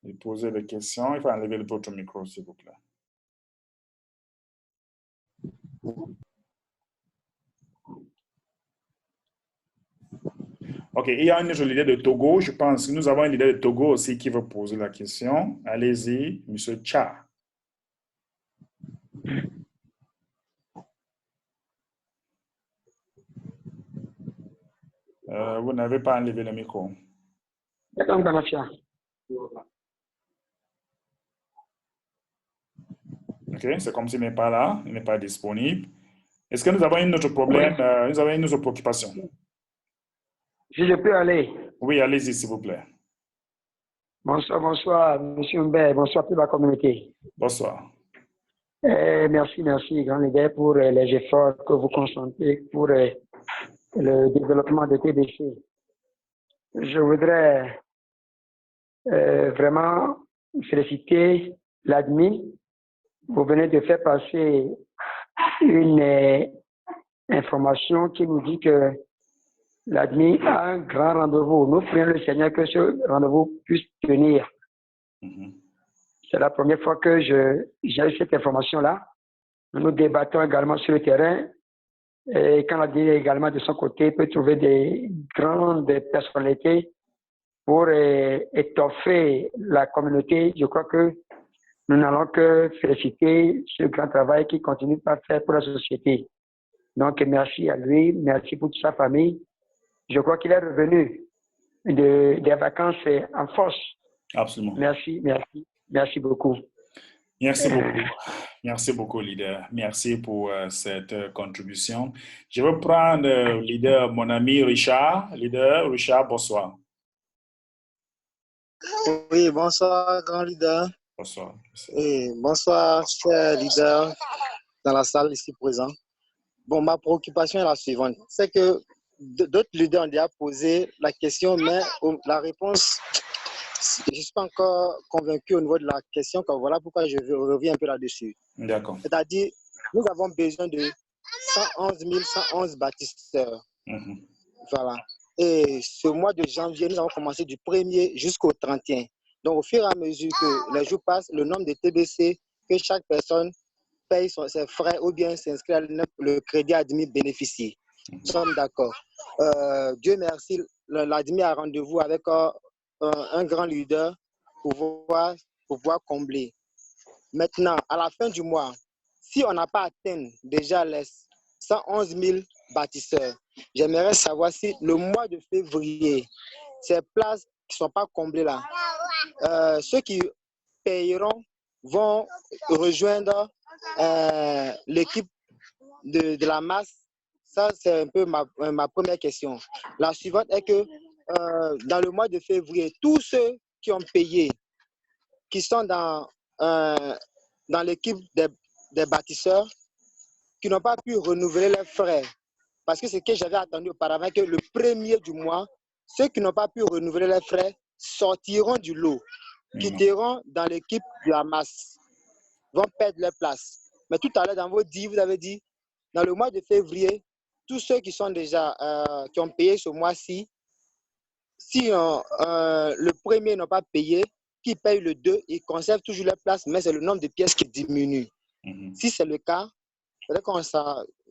[SPEAKER 1] Et poser des questions. Il faut enlever votre micro, s'il vous plaît. OK, il y a un autre leader de Togo. Je pense que nous avons un leader de Togo aussi qui veut poser la question. Allez-y, M. Cha. Vous n'avez pas enlevé le micro. OK, c'est comme s'il n'est pas là, il n'est pas disponible. Est-ce que nous avons un autre problème? Nous avons une autre préoccupation?
[SPEAKER 5] Si je peux aller.
[SPEAKER 1] Oui, allez-y, s'il vous plaît.
[SPEAKER 5] Bonsoir, M. Mbert. Bonsoir toute la communauté.
[SPEAKER 1] Bonsoir.
[SPEAKER 5] Merci, grand leader, pour les efforts que vous consentez pour le développement de TBC. Je voudrais vraiment féliciter l'admin. Vous venez de faire passer une information qui nous dit que l'admin a un grand rendez-vous. Nous prions le Seigneur que ce rendez-vous puisse tenir. C'est la première fois que j'ai eu cette information-là. Nous débattons également sur le terrain. Et quand l'admin également de son côté peut trouver des grandes personnalités pour étoffer la communauté, je crois que nous n'allons que féliciter ce grand travail qu'il continue par faire pour la société. Donc, merci à lui, merci pour toute sa famille. Je crois qu'il est revenu des vacances en force.
[SPEAKER 1] Absolument.
[SPEAKER 5] Merci beaucoup.
[SPEAKER 1] Merci beaucoup. Merci beaucoup, leader. Merci pour cette contribution. Je vais prendre leader, mon ami Richard. Leader, Richard, bonsoir.
[SPEAKER 7] Oui, bonsoir, grand leader.
[SPEAKER 1] Bonsoir.
[SPEAKER 7] Et bonsoir, cher leader dans la salle ici présent. Bon, ma préoccupation est la suivante. C'est que d'autres leaders ont déjà posé la question, mais la réponse, je ne suis pas encore convaincu au niveau de la question. Voilà pourquoi je reviens un peu là-dessus.
[SPEAKER 1] D'accord.
[SPEAKER 7] C'est-à-dire, nous avons besoin de 111 bâtisseurs. Voilà. Et ce mois de janvier, nous avons commencé du 1er jusqu'au 31. Donc, au fur et à mesure que les jours passent, le nombre de TBC que chaque personne paye ses frais ou bien s'inscrit à le crédit admis bénéficie. Nous sommes d'accord. Dieu merci, l'admis a rendez-vous avec un grand leader pour pouvoir combler. Maintenant, à la fin du mois, si on n'a pas atteint déjà les 111 000 bâtisseurs, j'aimerais savoir si le mois de février, ces places qui ne sont pas comblées là, ceux qui payeront vont rejoindre l'équipe de la masse. Ça, c'est un peu ma première question. La suivante est que dans le mois de février, tous ceux qui ont payé, qui sont dans l'équipe des bâtisseurs, qui n'ont pas pu renouveler leurs frais, parce que c'est ce que j'avais attendu auparavant, que le 1er du mois, ceux qui n'ont pas pu renouveler leurs frais sortiront du lot, quitteront dans l'équipe de la masse, vont perdre leur place. Mais tout à l'heure, dans vos dits, vous avez dit, dans le mois de février, tous ceux qui sont déjà, qui ont payé ce mois-ci, si le 1er n'a pas payé, qui paye le 2, ils conservent toujours leur place, mais c'est le nombre de pièces qui diminue. Si c'est le cas,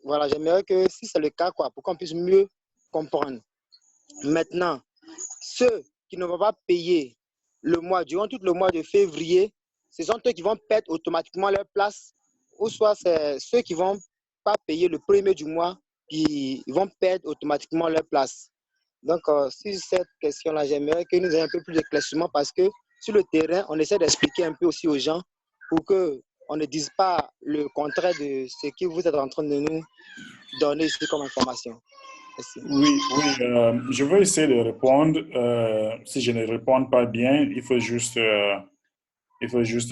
[SPEAKER 7] voilà, j'aimerais que si c'est le cas, pour qu'on puisse mieux comprendre. Maintenant, ceux qui ne vont pas payer durant tout le mois de février, ce sont eux qui vont perdre automatiquement leur place, ou soit c'est ceux qui ne vont pas payer le premier du mois, qui vont perdre automatiquement leur place. Donc, sur cette question-là, j'aimerais que nous ayons un peu plus d'éclaircissement parce que sur le terrain, on essaie d'expliquer un peu aussi aux gens pour qu'on ne dise pas le contraire de ce que vous êtes en train de nous donner ici comme information. Merci.
[SPEAKER 1] Oui, je vais essayer de répondre. Si je ne réponds pas bien, il faut juste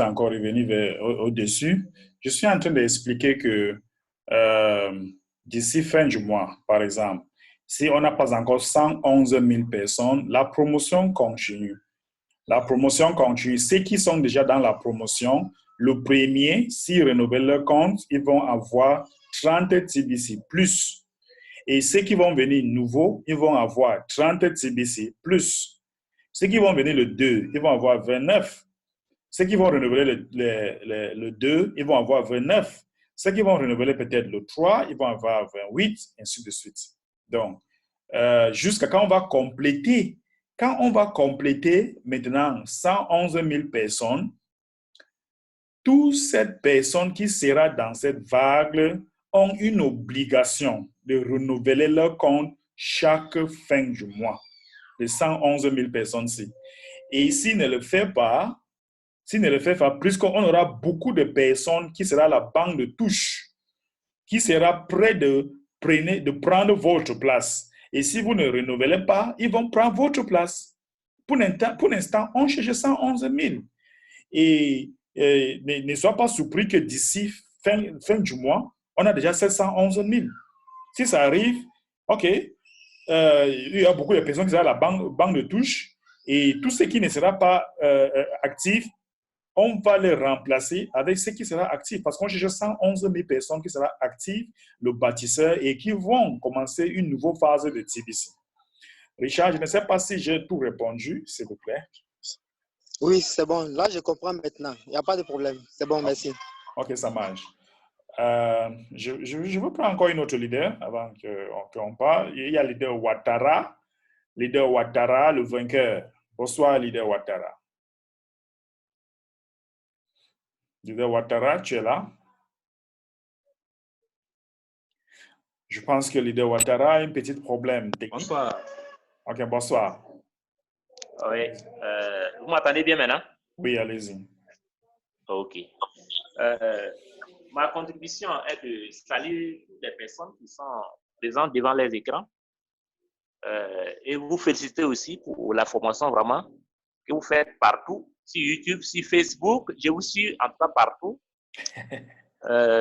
[SPEAKER 1] encore revenir au-dessus. Je suis en train d'expliquer que d'ici fin du mois, par exemple, si on n'a pas encore 111 000 personnes, la promotion continue. La promotion continue. Ceux qui sont déjà dans la promotion, le premier, s'ils renouvellent leur compte, ils vont avoir 30 TBC plus. Et ceux qui vont venir nouveaux, ils vont avoir 30 TBC plus. Ceux qui vont venir le 2, ils vont avoir 29. Ceux qui vont renouveler le 2, ils vont avoir 29. Ceux qui vont renouveler peut-être le 3, ils vont avoir 28, ainsi de suite. Donc, jusqu'à quand on va compléter. Quand on va compléter maintenant 111 000 personnes, toutes ces personnes qui seront dans cette vague ont une obligation de renouveler leur compte chaque fin du mois, les 111 000 personnes-ci. Et s'ils ne le font pas, puisqu'on aura beaucoup de personnes qui seront à la banque de touche, qui sera prêt de prendre votre place. Et si vous ne renouvelez pas, ils vont prendre votre place. Pour l'instant, on cherche 111 000. Et ne sois pas surpris que d'ici fin du mois, on a déjà 711 000. Si ça arrive, OK, il y a beaucoup de personnes qui sont à la banque de touche et tous ceux qui ne seront pas actifs, on va les remplacer avec ceux qui seront actifs parce qu'on cherche 111 000 personnes qui seront actives, le bâtisseur, et qui vont commencer une nouvelle phase de TBC. Richard, je ne sais pas si j'ai tout répondu, s'il vous plaît.
[SPEAKER 7] Oui, c'est bon. Là, je comprends maintenant. Il n'y a pas de problème. C'est bon, merci.
[SPEAKER 1] OK, ça marche. Je veux prendre encore une autre leader avant qu'on parle. Il y a le leader Ouattara. Leader Ouattara, le vainqueur. Bonsoir, leader Ouattara. Leader Ouattara, tu es là? Je pense que leader Ouattara a un petit problème technique.
[SPEAKER 8] Bonsoir.
[SPEAKER 1] OK, bonsoir.
[SPEAKER 8] Oui. Vous m'entendez bien maintenant?
[SPEAKER 1] Oui, allez-y.
[SPEAKER 8] OK. Ma contribution est de saluer les personnes qui sont présentes devant les écrans et vous féliciter aussi pour la formation vraiment que vous faites partout, sur YouTube, sur Facebook. Je vous suis en tout cas partout.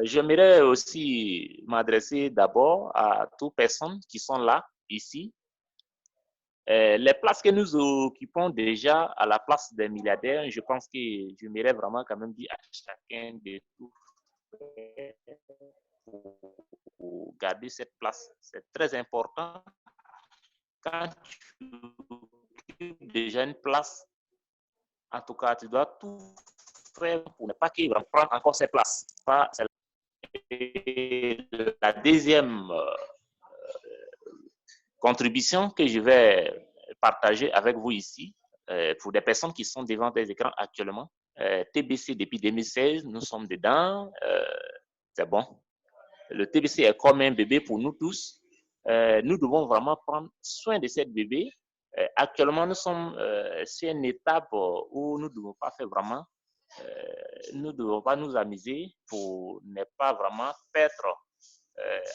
[SPEAKER 8] J'aimerais aussi m'adresser d'abord à toutes personnes qui sont là, ici. Les places que nous occupons déjà à la place des milliardaires, je pense que j'aimerais vraiment quand même dire à chacun de tout pour garder cette place. C'est très important. Quand tu occupes déjà une place, en tout cas, tu dois tout faire pour ne pas qu'il prenne encore cette place. La deuxième contribution que je vais partager avec vous ici, pour des personnes qui sont devant des écrans actuellement. TBC depuis 2016, nous sommes dedans, c'est bon. Le TBC est comme un bébé pour nous tous. Nous devons vraiment prendre soin de cette bébé. Actuellement, nous sommes sur une étape où nous ne devons pas faire vraiment, nous ne devons pas nous amuser pour ne pas vraiment perdre.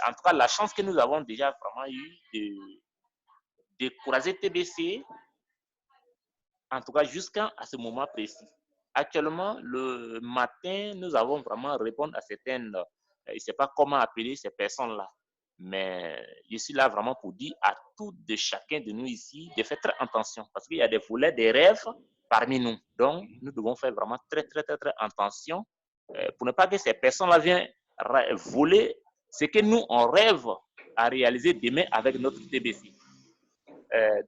[SPEAKER 8] En tout cas, la chance que nous avons déjà vraiment eu de croiser TBC, en tout cas jusqu'à ce moment précis. Actuellement, le matin, nous avons vraiment répondu à certaines, je ne sais pas comment appeler ces personnes-là, mais je suis là vraiment pour dire à tout de chacun de nous ici de faire très attention parce qu'il y a des volets, des rêves parmi nous. Donc, nous devons faire vraiment très attention pour ne pas que ces personnes-là viennent voler ce que nous, on rêve à réaliser demain avec notre TBC.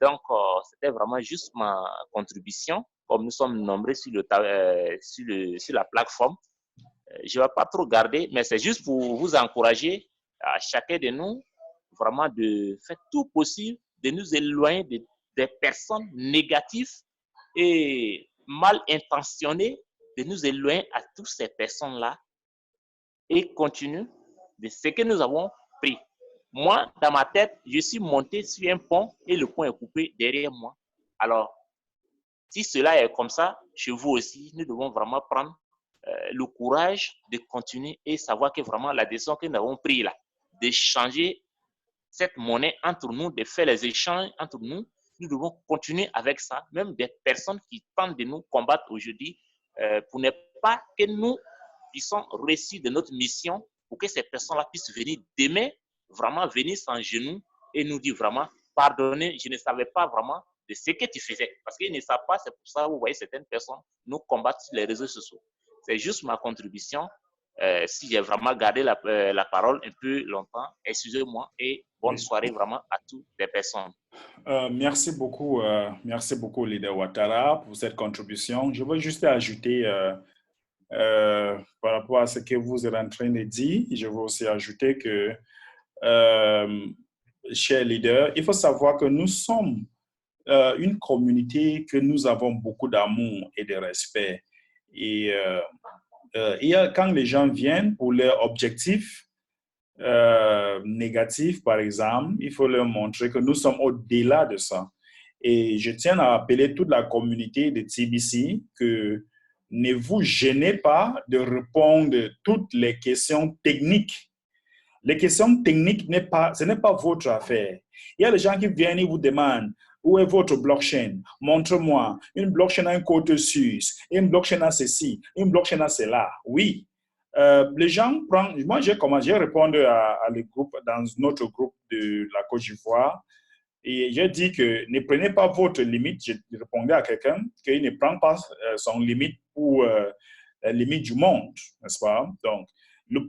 [SPEAKER 8] Donc, c'était vraiment juste ma contribution. Comme nous sommes nombreux sur la plateforme, je ne vais pas trop garder, mais c'est juste pour vous encourager à chacun de nous vraiment de faire tout possible de nous éloigner de des personnes négatives et mal intentionnées de nous éloigner à toutes ces personnes-là et continuer de ce que nous avons pris. Moi, dans ma tête, je suis monté sur un pont et le pont est coupé derrière moi. Alors, si cela est comme ça, chez vous aussi, nous devons vraiment prendre le courage de continuer et savoir que vraiment la décision que nous avons prise là, de changer cette monnaie entre nous, de faire les échanges entre nous, nous devons continuer avec ça. Même des personnes qui tentent de nous combattre aujourd'hui pour ne pas que nous puissions réussir de notre mission, pour que ces personnes-là puissent venir demain, vraiment venir sans genoux et nous dire vraiment, pardonnez, je ne savais pas vraiment de ce que tu faisais. Parce qu'ils ne savent pas, c'est pour ça que vous voyez certaines personnes nous combattre sur les réseaux sociaux. C'est juste ma contribution. Si j'ai vraiment gardé la parole un peu longtemps, excusez-moi et bonne soirée vraiment à toutes les personnes.
[SPEAKER 1] Merci beaucoup, leader Ouattara, pour cette contribution. Je veux juste ajouter par rapport à ce que vous êtes en train de dire, je veux aussi ajouter que, cher leader, il faut savoir que nous sommes une communauté que nous avons beaucoup d'amour et de respect. Et quand les gens viennent pour leur objectif négatif, par exemple, il faut leur montrer que nous sommes au-delà de ça. Et je tiens à appeler toute la communauté de TBC que ne vous gênez pas de répondre à toutes les questions techniques. Les questions techniques, ce n'est pas votre affaire. Il y a des gens qui viennent et vous demandent où est votre blockchain? Montre-moi. Une blockchain a un code suisse, une blockchain a ceci, une blockchain a cela. Oui. Les gens prennent. Moi, j'ai répondu à les groupes, dans notre groupe de la Côte d'Ivoire. Et j'ai dit que ne prenez pas votre limite. Je répondais à quelqu'un qu'il ne prend pas son limite pour la limite du monde, n'est-ce pas? Donc, la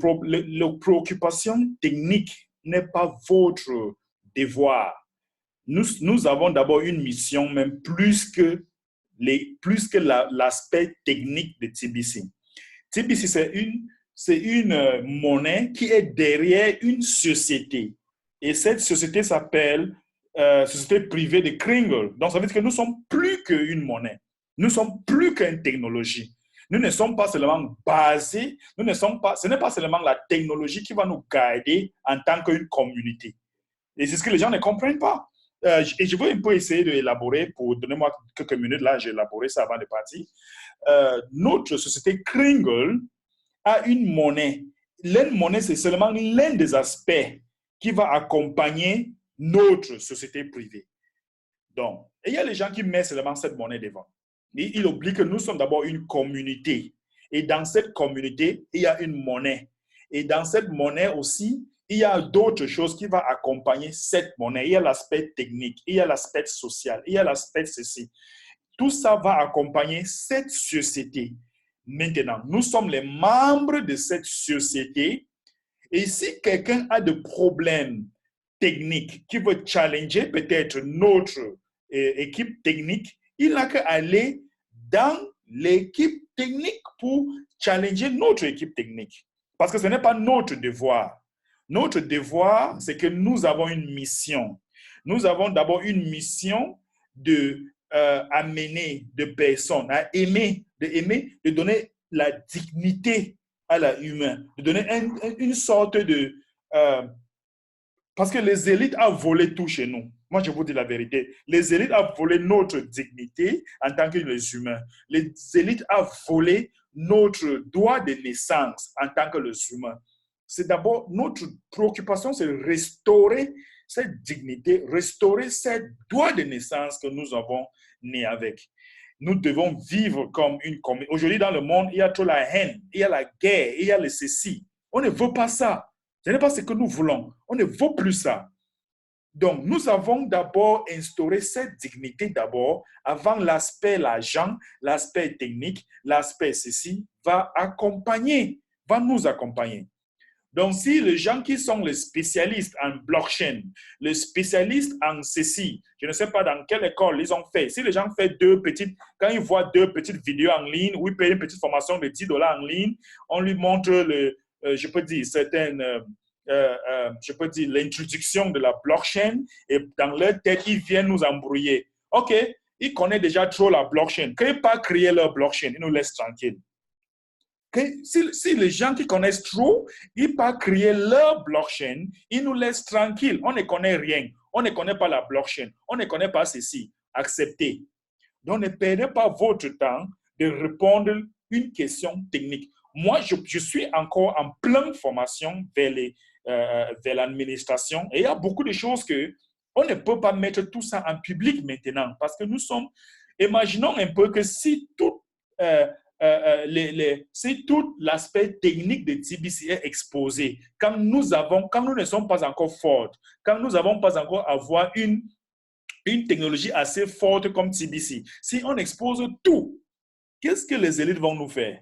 [SPEAKER 1] préoccupation technique n'est pas votre devoir. Nous avons d'abord une mission, même plus que l'aspect technique de TBC. TBC, c'est une monnaie qui est derrière une société. Et cette société s'appelle Société privée de Kringle. Donc, ça veut dire que nous sommes plus qu'une monnaie. Nous sommes plus qu'une technologie. Nous ne sommes pas seulement basés, ce n'est pas seulement la technologie qui va nous guider en tant qu'une communauté. Et c'est ce que les gens ne comprennent pas. Et je vais un peu essayer d'élaborer, donnez-moi quelques minutes, là, j'ai élaboré ça avant de partir. Notre société Kringle a une monnaie. La monnaie, c'est seulement l'un des aspects qui va accompagner notre société privée. Donc, il y a les gens qui mettent seulement cette monnaie devant. Ils oublient que nous sommes d'abord une communauté. Et dans cette communauté, il y a une monnaie. Et dans cette monnaie aussi, il y a d'autres choses qui vont accompagner cette monnaie. Il y a l'aspect technique, il y a l'aspect social, il y a l'aspect ceci. Tout ça va accompagner cette société. Maintenant, nous sommes les membres de cette société. Et si quelqu'un a des problèmes techniques qui veut challenger peut-être notre équipe technique, il n'a qu'à aller dans l'équipe technique pour challenger notre équipe technique. Parce que ce n'est pas notre devoir. Notre devoir, c'est que nous avons une mission. Nous avons d'abord une mission d'amener des personnes à aimer, de donner la dignité à l'humain, de donner une sorte de... parce que les élites ont volé tout chez nous. Moi, je vous dis la vérité. Les élites ont volé notre dignité en tant que les humains. Les élites ont volé notre droit de naissance en tant que les humains. C'est d'abord notre préoccupation, c'est de restaurer cette dignité, restaurer ce droit de naissance que nous avons né avec. Nous devons vivre comme une communauté. Aujourd'hui, dans le monde, il y a trop la haine, il y a la guerre, il y a le ceci. On ne veut pas ça. Ce n'est pas ce que nous voulons. On ne veut plus ça. Donc, nous avons d'abord instauré cette dignité d'abord avant l'aspect l'argent, l'aspect technique, l'aspect ceci va nous accompagner. Donc, si les gens qui sont les spécialistes en blockchain, les spécialistes en ceci, je ne sais pas dans quelle école ils ont fait. Si les gens font quand ils voient 2 petites vidéos en ligne ou ils payent une petite formation de $10 en ligne, on lui montre l'introduction de la blockchain et dans leur tête, ils viennent nous embrouiller. OK, ils connaissent déjà trop la blockchain. Qu'ils pas créer leur blockchain, ils nous laissent tranquilles. Si les gens qui connaissent trop, ils pas créer leur blockchain, ils nous laissent tranquilles. On ne connaît rien. On ne connaît pas la blockchain. On ne connaît pas ceci. Acceptez. Donc, ne perdez pas votre temps de répondre à une question technique. Moi, je suis encore en pleine formation vers l'administration et il y a beaucoup de choses qu'on ne peut pas mettre tout ça en public maintenant parce que nous sommes, imaginons un peu que si tout l'aspect technique de TBC est exposé, quand nous ne sommes pas encore forts, quand nous n'avons pas encore avoir une technologie assez forte comme TBC, si on expose tout, qu'est-ce que les élites vont nous faire?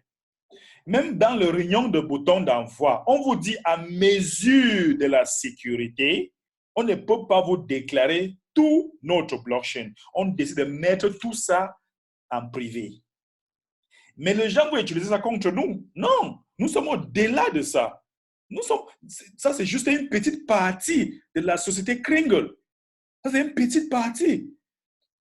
[SPEAKER 1] Même dans le réunion de bouton d'envoi, on vous dit à mesure de la sécurité, on ne peut pas vous déclarer tout notre blockchain. On décide de mettre tout ça en privé. Mais les gens vont utiliser ça contre nous. Non, nous sommes au-delà de ça. Ça, c'est juste une petite partie de la société Kringle. Ça, c'est une petite partie.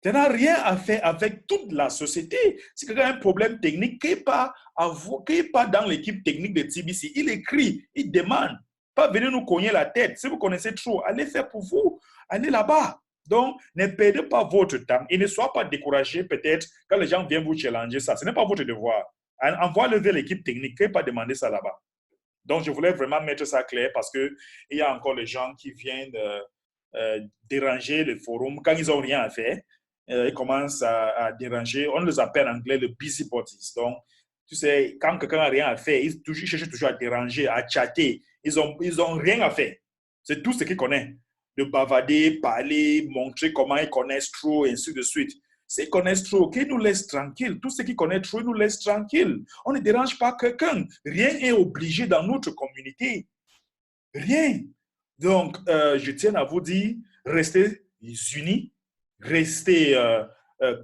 [SPEAKER 1] Ça n'a rien à faire avec toute la société. Si quelqu'un a un problème technique, qui n'est pas dans l'équipe technique de TBC, il écrit, il demande. Pas venir nous cogner la tête. Si vous connaissez trop, allez faire pour vous. Allez là-bas. Donc, ne perdez pas votre temps et ne soyez pas découragé peut-être quand les gens viennent vous challenger ça. Ce n'est pas votre devoir. Envoyez-le vers l'équipe technique. Ne pas demander ça là-bas. Donc, je voulais vraiment mettre ça clair parce qu'il y a encore les gens qui viennent déranger le forum quand ils n'ont rien à faire. Ils commencent à déranger. On les appelle en anglais le busybodies. Donc, tu sais, quand quelqu'un n'a rien à faire, ils cherchent toujours à déranger, à chatter. Ils ont rien à faire. C'est tout ce qu'ils connaissent. De bavader, parler, montrer comment ils connaissent trop, et ainsi de suite. S'ils connaissent trop, qu'ils nous laissent tranquilles. Tout ce qu'ils connaissent trop, ils nous laissent tranquilles. On ne dérange pas quelqu'un. Rien n'est obligé dans notre communauté. Rien. Donc, je tiens à vous dire, restez unis, restez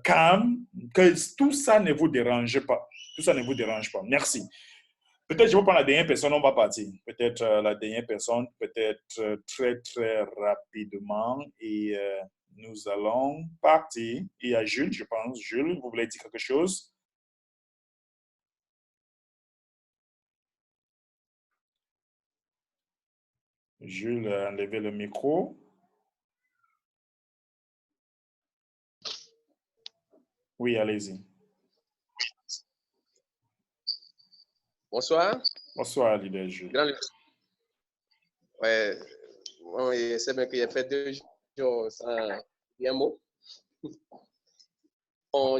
[SPEAKER 1] calme, que tout ça ne vous dérange pas. Tout ça ne vous dérange pas. Merci. Peut-être je vais prendre la dernière personne, on va partir. Peut-être la dernière personne, peut-être très, très rapidement. Et nous allons partir. Il y a Jules, je pense. Jules, vous voulez dire quelque chose? Jules a enlevé le micro. Oui, allez-y.
[SPEAKER 9] Bonsoir.
[SPEAKER 1] Bonsoir, leader Jules.
[SPEAKER 9] Oui, c'est bien qu'il y ait fait 2 jours sans rien mot.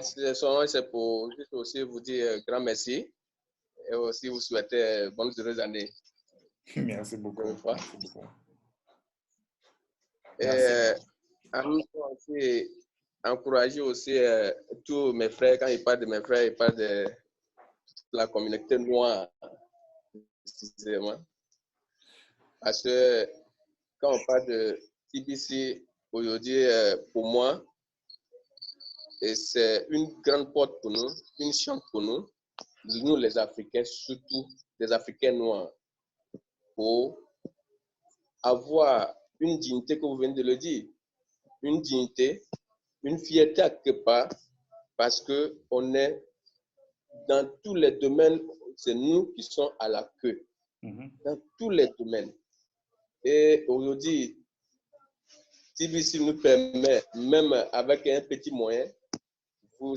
[SPEAKER 9] C'est pour juste aussi vous dire grand merci et aussi vous souhaiter bonne heureuse année.
[SPEAKER 1] Merci beaucoup. Merci beaucoup.
[SPEAKER 9] Et aussi encourager aussi tous mes frères, quand ils parlent de mes frères, ils parlent de la communauté noire, précisément. Parce que quand on parle de TBC, aujourd'hui, pour moi, c'est une grande porte pour nous, une chance pour nous les Africains, surtout les Africains noirs, pour avoir une dignité, que vous venez de le dire, une dignité, une fierté à quelque part, parce qu'on est dans tous les domaines, c'est nous qui sommes à la queue, dans tous les domaines. Et aujourd'hui, TBC nous permet, même avec un petit moyen, vous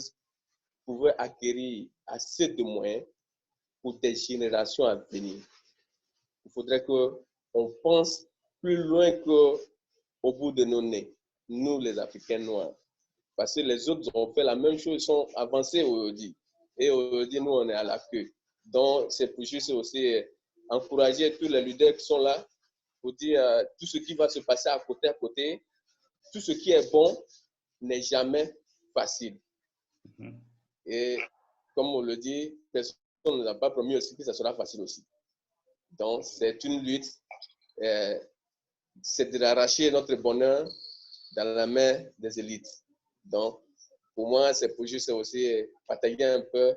[SPEAKER 9] pouvez acquérir assez de moyens pour des générations à venir. Il faudrait qu'on pense plus loin qu'au bout de nos nez, nous les Africains noirs. Parce que les autres ont fait la même chose, ils sont avancés aujourd'hui. Et aujourd'hui, nous, on est à la queue. Donc, c'est pour juste aussi encourager tous les leaders qui sont là pour dire tout ce qui va se passer à côté, tout ce qui est bon n'est jamais facile. Et comme on le dit, personne ne n'a pas promis aussi que ça sera facile aussi. Donc, c'est une lutte. C'est d'arracher notre bonheur dans la main des élites. Donc, pour moi, c'est pour juste aussi partager un peu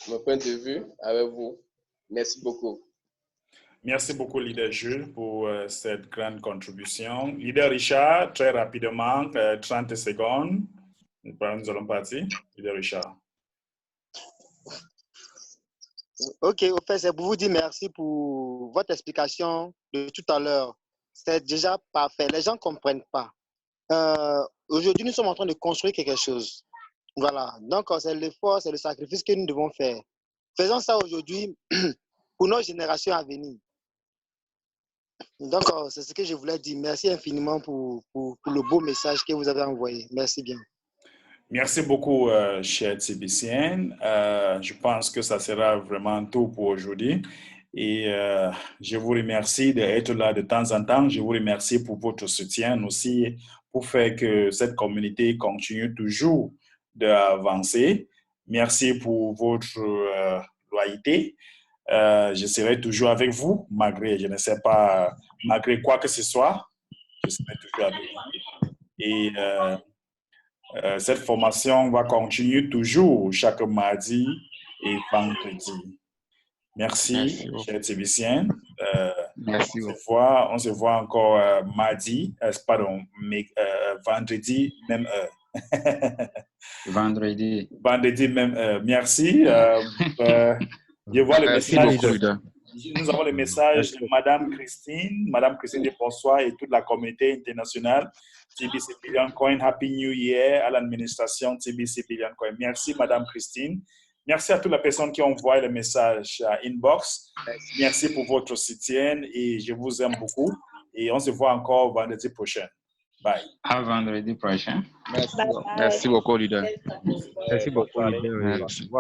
[SPEAKER 9] mon point de vue avec vous. Merci beaucoup.
[SPEAKER 1] Merci beaucoup, leader Jules, pour cette grande contribution. Leader Richard, très rapidement, 30 secondes. Nous allons partir. Leader Richard.
[SPEAKER 7] Ok, au fait, c'est pour vous dire merci pour votre explication de tout à l'heure. C'est déjà parfait. Les gens ne comprennent pas. Aujourd'hui, nous sommes en train de construire quelque chose. Voilà. Donc, c'est l'effort, c'est le sacrifice que nous devons faire. Faisons ça aujourd'hui pour nos générations à venir. Donc, c'est ce que je voulais dire. Merci infiniment pour le beau message que vous avez envoyé. Merci bien.
[SPEAKER 1] Merci beaucoup, cher TBCN. Je pense que ça sera vraiment tout pour aujourd'hui. Et je vous remercie d'être là de temps en temps. Je vous remercie pour votre soutien aussi, pour faire que cette communauté continue toujours d'avancer. Merci pour votre loyauté. Je serai toujours avec vous, malgré, je ne sais pas, malgré quoi que ce soit. Je serai toujours avec vous. Et cette formation va continuer toujours chaque mardi et vendredi. Merci, cher TBCN.
[SPEAKER 4] Merci.
[SPEAKER 1] On se voit encore mardi, vendredi, même heure. Vendredi, même heure. Merci. Je vois le message. Nous avons le message de Madame Christine de Bonsoir et toute la communauté internationale. TBC Billion Coin, Happy New Year à l'administration TBC Billion Coin. Merci, Madame Christine. Merci à toutes les personnes qui ont envoyé le message à Inbox. Merci pour votre soutien et je vous aime beaucoup. Et on se voit encore vendredi prochain. Bye.
[SPEAKER 4] À vendredi prochain.
[SPEAKER 10] Merci beaucoup, leader.
[SPEAKER 3] Merci beaucoup, leader. Merci.